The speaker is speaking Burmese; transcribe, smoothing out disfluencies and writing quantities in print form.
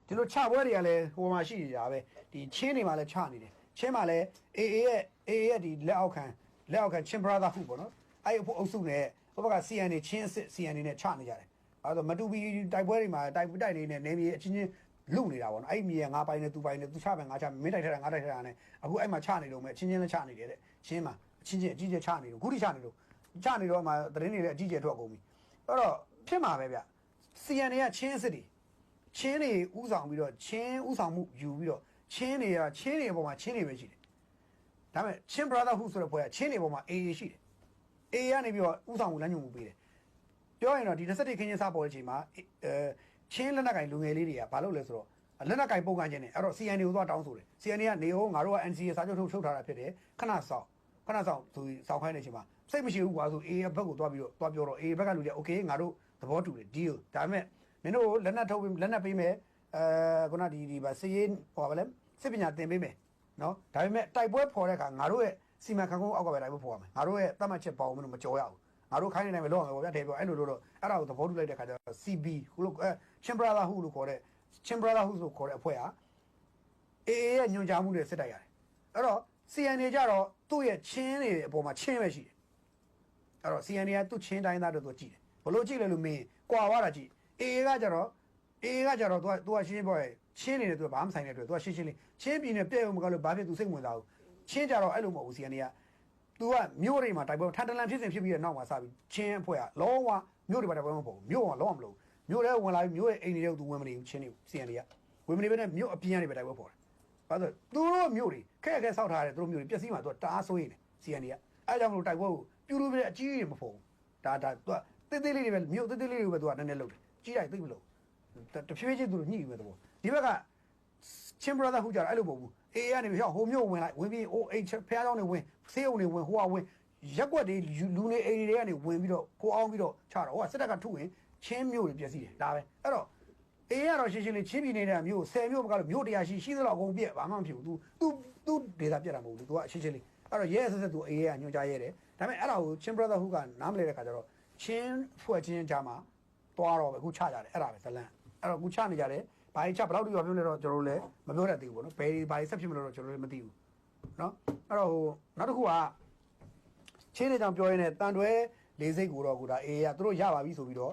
ဒီလိုချပွဲတွေကလည်းဟိုမှာရှိနေတာပဲဒီချင်းတွေမှာလည်းချနေတယ်ချင်းမှာလည်းအေးရဲ့ဒီလက်အောက်ခံချင်း brother ဟုတ်ပေါ့နော်အဲ့အုပ်စုနဲ့ဟိုဘက်က CN တွေချင်းစစ် CN တွေနဲ့ချနေကြတယ်အဲ့တော့မတူဘီတိုက်ပွဲတွေမှာတိုက်နေနဲ့နေမြေအချင်းချင်းလူနေတာပေါ့နော်အဲ့မြေငါပိုင်းနဲ့သူပိုင်းနဲ့သူချပဲငါချမင်းတိုက်ထက်တာငါတိုက်ထက်တာနဲ့အခုအဲ့မှာချနေလို့မဲ့အချင်းချင်းလည်းချနေတယ်တဲ့ချင်းမှာအချင်းချင်းအကြီးကျယ်ချနေလို့ခုထိချနေလို့ချနေတော့မှသတင်းတွေလည်းအကြီးကျယ်ထွက်ကုန်ပြီအဲ့တော့ဖြစ်မှာပဲဗျ CN တွေကချင်းစစ်တွေချင်းတွေဥဆောင်ပြီးတော့ချင်းဥဆောင်မှုယူပြီးတော့ချင်းတွေအပေါ်မှာချင်းတွေပဲရှိတယ်ဒါပေမဲ့ချင်း brother ဟုဆိုတဲ့ဖွဲ့ကချင်းတွေအပေါ်မှာ AA ရှိတယ် AA ကနေပြီးတော့ဥဆောင်မှုလမ်းညွှန်မှုပေးတယ်ပြောရင်တော့ဒီ27ခင်းချင်းစားပေါ်တဲ့အချိန်မှာချင်းလက်နက်ကင်လူငယ်လေးတွေကဘာလုပ်လဲဆိုတော့လက်နက်ကင်ပုံကန်ခြင်းနဲ့အဲ့တော့ CN တွေကိုသွားတောင်းဆိုတယ် CN ကနေဟိုငါတို့က NCA စာချုပ်ထုတ်ထားတာဖြစ်တယ်ခဏဆောင်သူစောက်ခိုင်းတဲ့အချိန်မှာစိတ်မရှိဘူးကွာဆို AA ဘက်ကိုသွားပြီးတော့သွားပြောတော့ AA ဘက်ကလူတွေ okay ငါတို့သဘောတူတယ် deal ဒါပေမဲ့မင်းတို့လက်နက်ထုတ်လက်နက်ပေးမယ်ခုနဒီဗာစရေးဟောပါလဲစစ်ပညာသင်ပေးမယ်နော်ဒါပေမဲ့တိုက်ပွဲဖော်တဲ့အခါငါတို့ရဲ့စီမံခန့်ခွဲအောက်ကပဲတိုက်ပွဲဖော်ရမယ်ငါတို့ရဲ့တတ်မှတ်ချက်ပေါင်းမလို့မကြော်ရဘူးငါတို့ခိုင်းနေတယ်ပဲလောက်အောင်ပေါ့ဗျာတဲ့ပြောအဲ့လိုလို့တော့အဲ့ဒါကိုသဘောတူလိုက်တဲ့ခါကျတော့ CB ဟိုလိုချင်း brother ဟူလို့ခေါ်တဲ့ချင်း brother ဟူလို့ခေါ်တဲ့အဖွဲ့ဟာ AA ရဲ့ညွှန်ကြားမှုတွေစစ်တိုက်ရတယ်အဲ့တော့ CN တွေကြတော့သူ့ရဲ့ချင်းတွေအပေါ်မှာချင်းပဲရှိတယ်အဲ့တော့ CN တွေကသူ့ချင်းတိုင်းသားတို့ကြည့်တယ်ဘလို့ကြည့်လဲလို့မင်းကွာသွားတာကြည့် AA ကကြတော့သူကရှင်းပြောရဲချင်းနေတယ်သူကဘာမှဆိုင်တဲ့အတွက်သူကရှင်းလေးချင်းပြည်နယ်ပြည့်ုံမကလို့ဘာဖြစ်သူစိတ်ဝင်စားဘူးချင်းကြတော့အဲ့လိုမဟုတ်ဘူး CN တွေကသူကမြို့တွေမှာတိုက်ပွဲထန်တလန်ဖြစ်စဉ်ဖြစ်ပြီးတဲ့နောက်မှာစပြီးချင်းအဖွဲ့ကလုံးဝမြို့တွေမှာတိုက်ပွဲမပေါ့ဘူးမြို့ကလုံးဝမလို့မြို့ထဲဝင်လာပြီးမြို့ရဲ့အိမ်တွေကိုသူဝင်မနေဘူးချင်းတွေ CN တွေကဝင်မနေဘဲနဲ့မြို့အပြင်ကနေပဲတိုက်ပွဲပေါ်တယ်ဘာလို့သူတို့မြို့တွေခက်ဆောက်ထားတယ်သူတို့မြို့တွေပျက်စီးမှာသူကတအားဆိုးရင်တယ် CN တွေကအဲကြောင့်မလို့တိုက်ပွဲကိုပြူလို့ပြအကြီးကြီးမဖို့ဘူးဒါသူကတေးသေးလေးတွေပဲမြို့သေးသေးလေးတွေပဲသူကနည်းနည်းလုပ်တယ်ကြီးလိုက်သိမလို့တဖြည်းဖြည်းသူတို့ညှိပြီးပဲတော့ဒီဘက်ကချင်း brother ဟုတ်ကြတယ်အဲ့လိုမဟုတ်ဘူးအေးကနေပြီးဟိုမြို့ဝင်လိုက်ဝင်ပြီးအိုးအိမ်ဖះเจ้าနေဝင်ဆေးုံနေဝင်ဟိုကဝင်ရက်ွက်တွေလူနေအိမ်တွေကနေဝင်ပြီးတော့ကိုအောင်ပြီးတော့ချတော့ဟိုကစစ်တပ်ကထုရင်ချင်းမြို့တွေပြည့်စည်တယ်ဒါပဲအဲ့တော့အေးကတော့ရှင်းရှင်းလေးချင်းပြည်နေတဲ့မြို့10မြို့မကလို့မြို့100ရှိသလောက်အကုန်ပြည့်ဘာမှမဖြစ်ဘူး तू ဒေတာပြတ်တာမဟုတ်ဘူး तू ကရှင်းရှင်းလေးအဲ့တော့ရဲဆက် तू အေးကညွှန်ကြားရဲတယ်ဒါပေမဲ့အဲ့ဒါကိုချင်း brother ဟုတ်ကနားမလဲတဲ့ခါကျတော့ချင်းဖွဲ့ချင်းကြားမှာတွားတော့ပဲအခုချကြတယ်အဲ့ဒါပဲဇလန်အဲ့တော့အခုချနေကြတယ်ဘာကြီးချဘယ်လောက်တိပြောလဲတော့ကျွန်တော်တို့လည်းမပြောတတ်သေးဘူးပေါ့နော်ဘယ်ဘာကြီးဆက်ဖြစ်မလို့တော့ကျွန်တော်လည်းမသိဘူးနော်အဲ့တော့ဟိုနောက်တစ်ခုကချင်းနေကြောင်ပြောရင်းနဲ့တန်တွဲလေးစိတ်ကိုတော့ကူတာအေးကသူတို့ရပါပြီဆိုပြီးတော့